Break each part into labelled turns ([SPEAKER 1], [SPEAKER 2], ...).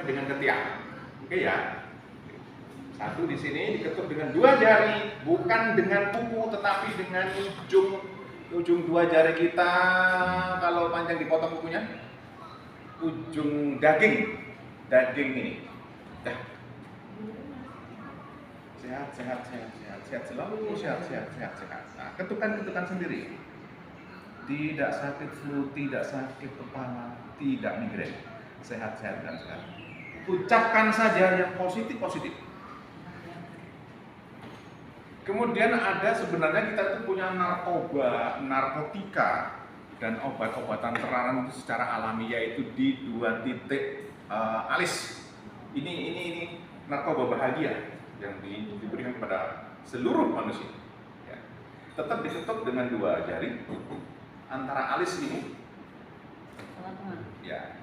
[SPEAKER 1] dengan ketiak. Oke ya. Satu di sini diketuk dengan 2 jari, bukan dengan kuku, tetapi dengan ujung 2 jari kita. Kalau panjang dipotong kukunya, ujung daging ini. Dah. Sehat selalu, sehat. Nah, ketukan sendiri. Tidak sakit flu, tidak sakit kepala, tidak migrain. Sehat dan sehat. Ucapkan saja yang positif. Kemudian ada sebenarnya kita itu punya narkotika dan obat-obatan terlarang itu secara alami, yaitu di 2 titik alis. Ini narkoba bahagia yang diberikan kepada seluruh manusia. Ya. Tetap diketuk dengan 2 jari antara alis ini. Ya.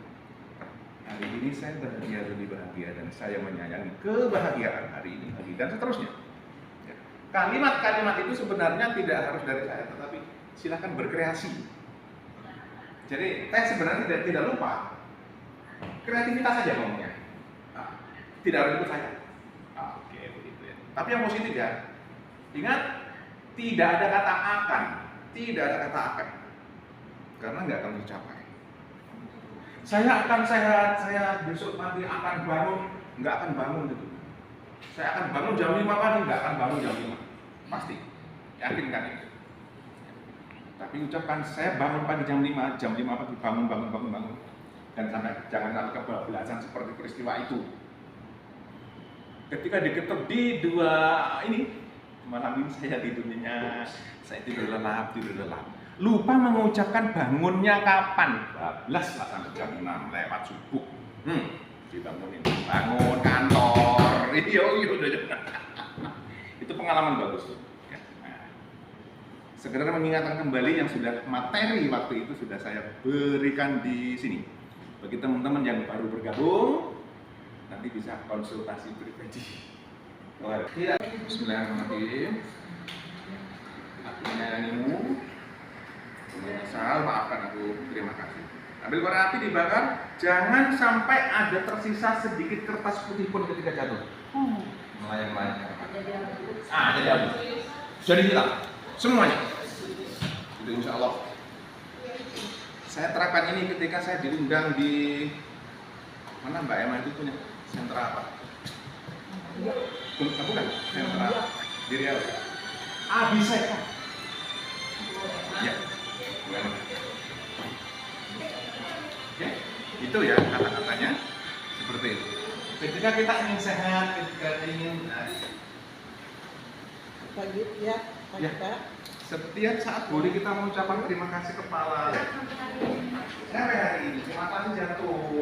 [SPEAKER 1] Hari ini saya lebih bahagia dan saya menyayangi kebahagiaan hari ini lagi dan seterusnya. Kalimat-kalimat itu sebenarnya tidak harus dari saya, tetapi silakan berkreasi. Jadi saya sebenarnya tidak lupa. Kreativitas saja ngomongnya. Tidak harus ikut saya. Oke, begitu ya. Tapi yang positif ya. Ingat, tidak ada kata akan. Karena nggak akan tercapai. Saya akan sehat, saya besok pagi akan bangun, nggak akan bangun gitu. Saya akan bangun jam 5 pagi, nggak akan bangun jam 5. Pasti, yakin kan itu. Tapi ucapkan saya bangun pagi jam 5 pagi bangun. Dan jangan sampai kebablasan seperti peristiwa itu. Ketika diketuk di 2 ini, malam ini saya tidur lelap. Lupa mengucapkan bangunnya kapan. Bablas lah sampai jam 6 lewat subuh. Dibangunin, bangun kantor. Itu pengalaman bagus. Sekedar mengingatkan kembali yang sudah materi waktu itu sudah saya berikan di sini. Bagi teman-teman yang baru bergabung, nanti bisa konsultasi pribadi. Bismillahirrahmanirrahim. Aku menyayangimu, menyesal, maafkan aku, terima kasih. Ambil korek api dibakar, jangan sampai ada tersisa sedikit kertas putih pun ketika jatuh. Melayang-layang. Jadi habis. Jadi hilang semuanya. Itu insya Allah. Saya terapkan ini ketika saya diundang di mana Mbak Emma itu punya sentra apa? Bukan, sentra di Riau. Abiseka. Ya. Ya, itu ya kata-katanya seperti itu. Ketika kita ingin sehat, ketika ingin setiap saat boleh kita mengucapkan terima kasih kepala. Saya hari ini, terima kasih jantung,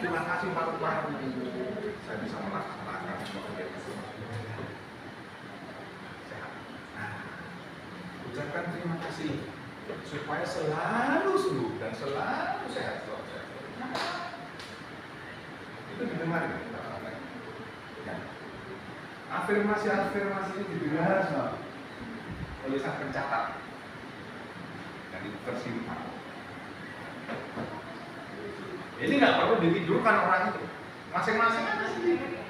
[SPEAKER 1] terima kasih paru-paru. Saya bisa melaksanakan semua kegiatan sehat. Ucapkan terima kasih supaya selalu sembuh dan selalu sehat. Itu didengar ya. Afirmasi ini didengar semua oleh sang pencatat dan itu tersimpan. Ini nggak perlu ditidurkan orang itu, masing-masing ada sendiri.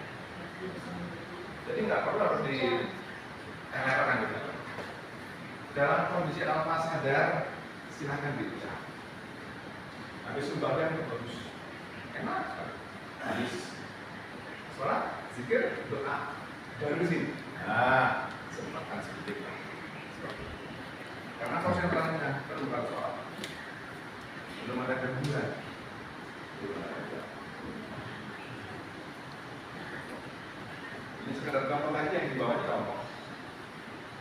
[SPEAKER 1] Jadi nggak perlu harus dielakkan gitu. Dalam kondisi alfa sadar, silakan diucap. Habis sembahyang itu bagus, enak sekali. Habis sholat, zikir, doa, baru di sini. Nah, sempatkan sedikit lah. Karena konsentrasinya perlu sholat. Belum ada gangguan. Ini sekedar contoh aja yang di bawah contoh.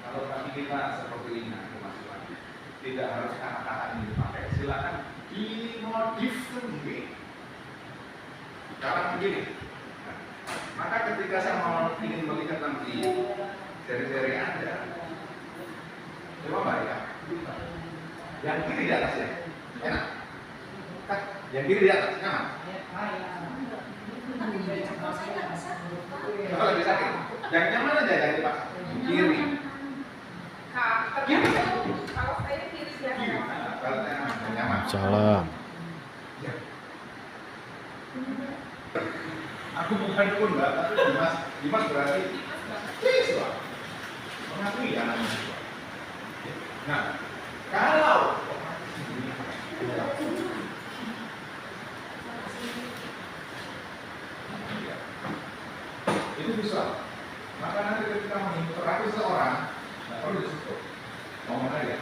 [SPEAKER 1] Kalau kami kita seperti ini, masuk lagi. Tidak harus kata-kata ini dipakai. Silakan dimodif sendiri. Sekarang begini. Maka ketika saya ingin melihat nanti seri-seri Anda, coba Mbak ya. Yang kiri di atas ya. Enak. Yang kiri di atas, nyaman. Kalau lebih sakit, yang nyaman aja yang dipaksa. Kiri. Kiri. Kalau saya kiri ya. Kalau saya nyaman.
[SPEAKER 2] Salam.
[SPEAKER 1] Ya. Aku bukan pun mbak, tapi Dimas berarti siswa, mengakui anaknya siswa. Nah, kalau itu visual, maka nanti ketika menginteraksi seseorang, nggak perlu disebut, ngomong aja.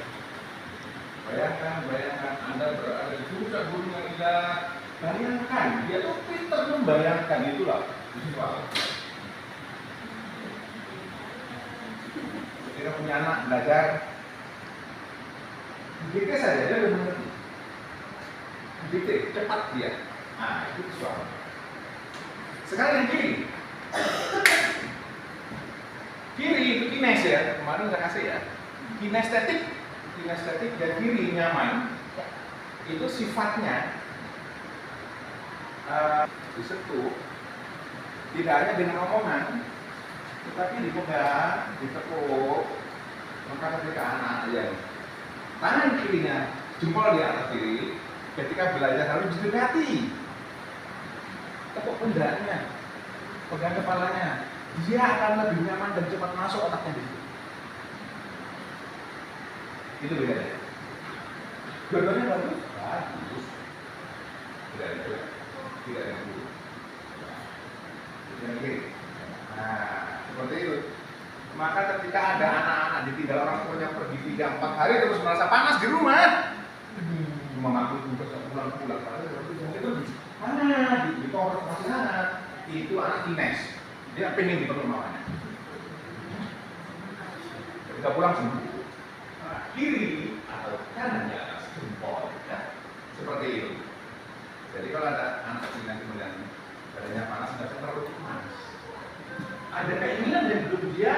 [SPEAKER 1] Bayangkan Anda berada di puncak gunung yang indah. Bayangkan, dia tuh pintar membayangkan, itulah visual. Ketika punya anak belajar, dikit saja dia udah mengerti. Dikit, cepat dia. Nah, itu visual. Sekarang yang kiri. Kiri itu kines ya, kemarin saya kasih ya. Kinestetik dan kiri nyaman. Itu sifatnya disentuh, tidak hanya dengan omongan, tetapi dipegang, ditekuk. Maka ketika anak yang tangan kirinya, jempol di atas kiri, ketika belajar harus didekati, tepuk pundaknya, pegang kepalanya, dia akan lebih nyaman dan cepat masuk otaknya di situ. Itu bedanya. Dua-duanya bagus? Bagus. Tidak ada dulu. Yang kiri. Nah, seperti itu. Maka ketika ada anak-anak ditinggal orang tuanya pergi 3-4 hari terus merasa panas di rumah, mengaku tugas pulang-pulang. Mana di pondok masih sana. Itu anak kines. Dia pengen di rumahnya. Ketika pulang sembuh. Nah, kiri atau kanan di atas jempol, ya. Seperti itu. Jadi kalau ada anak kecil kemudian badannya panas, tidak terlalu panas. Ada keinginan yang belum dia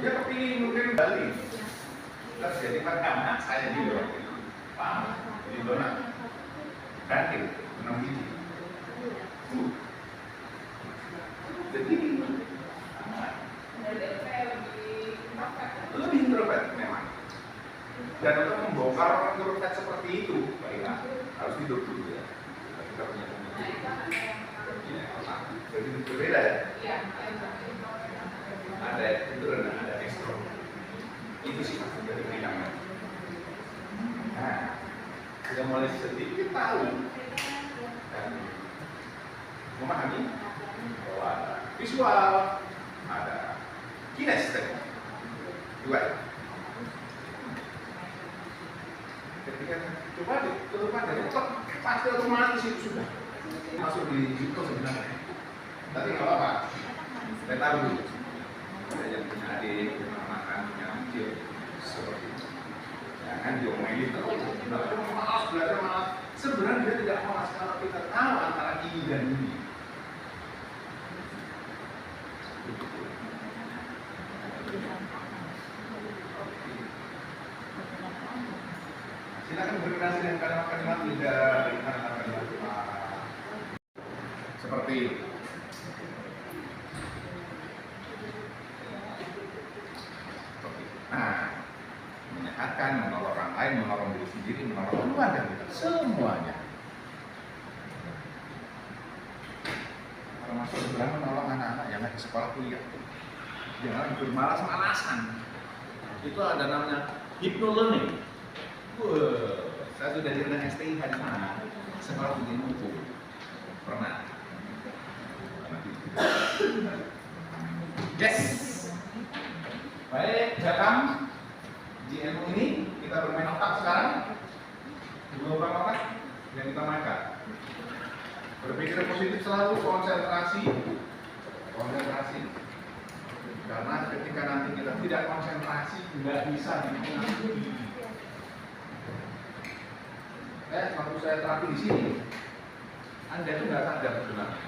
[SPEAKER 1] kepingin mungkin Bali. Terus jadi anak saya di luar, paham? Di donat, ganti 6 biji. Jadi lebih introvert memang. Dan untuk membongkar orang introvert seperti itu, baiklah harus hidup dulu ya. Kita punya jadi berbeda ya. Ada introvert dan ada ekstrovert. Itu sih dari bidangnya. Nah, sudah mulai sedikit tahu dan memahami bahwa ada visual, ada kinestetik, dua. Ketika coba ditutupan dari otak, pasti otomatis itu sudah masuk di situ sebenarnya. Tapi nggak apa-apa, saya tahu dulu. Ada yang punya adik, punya makan, punya kecil, seperti itu. Jangan diomelin terus. Malas belajar malas. Sebenarnya dia tidak malas kalau kita tahu antara ini dan ini. Silakan berkreasi dengan kalimat-kalimat indah, dengan kalimat-kalimat seperti itu. Nah, menyehatkan, menolong orang lain, menolong diri sendiri, menolong keluarga kita, semuanya. Termasuk sebenarnya menolong anak-anak yang lagi sekolah kuliah. Jangan bermalas-malasan. Itu ada namanya hypno-learning. Saya sudah di renang STI di sana, sekolah bikin buku. Pernah. Yes. Baik, datang di ilmu ini kita bermain otak sekarang. Dua otak yang kita mainkan. Berpikir positif selalu, konsentrasi. Karena ketika nanti kita tidak konsentrasi, nggak bisa dimengerti. Waktu saya terapi di sini, Anda itu nggak sadar sebenarnya.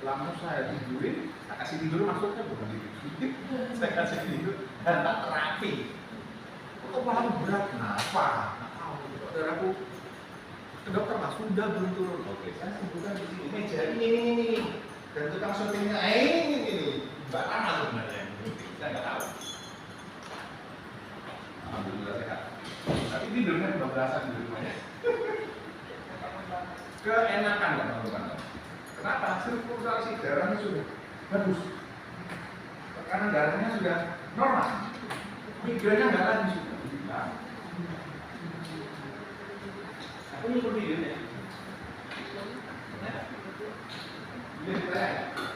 [SPEAKER 1] Langsung saya tidurin, saya kasih tidur maksudnya bukan tidur. Saya kasih tidur dan tak terapi. Kok malah berat? Kenapa? Nggak tahu. Saudara aku ke dokter mas sudah belum turun. Oke, saya sebutkan di sini meja ini. Dan tukang syutingnya ini. Mbak Ana sebenarnya. Saya nggak tahu. Alhamdulillah sehat. Tapi tidurnya kebablasan di rumahnya. keenakan nggak teman-teman? Kenapa? Sirkulasi darahnya sudah bagus, tekanan darahnya sudah normal, migrenya nggak lagi sudah. Nah, aku ngikutin ya. Ini saya.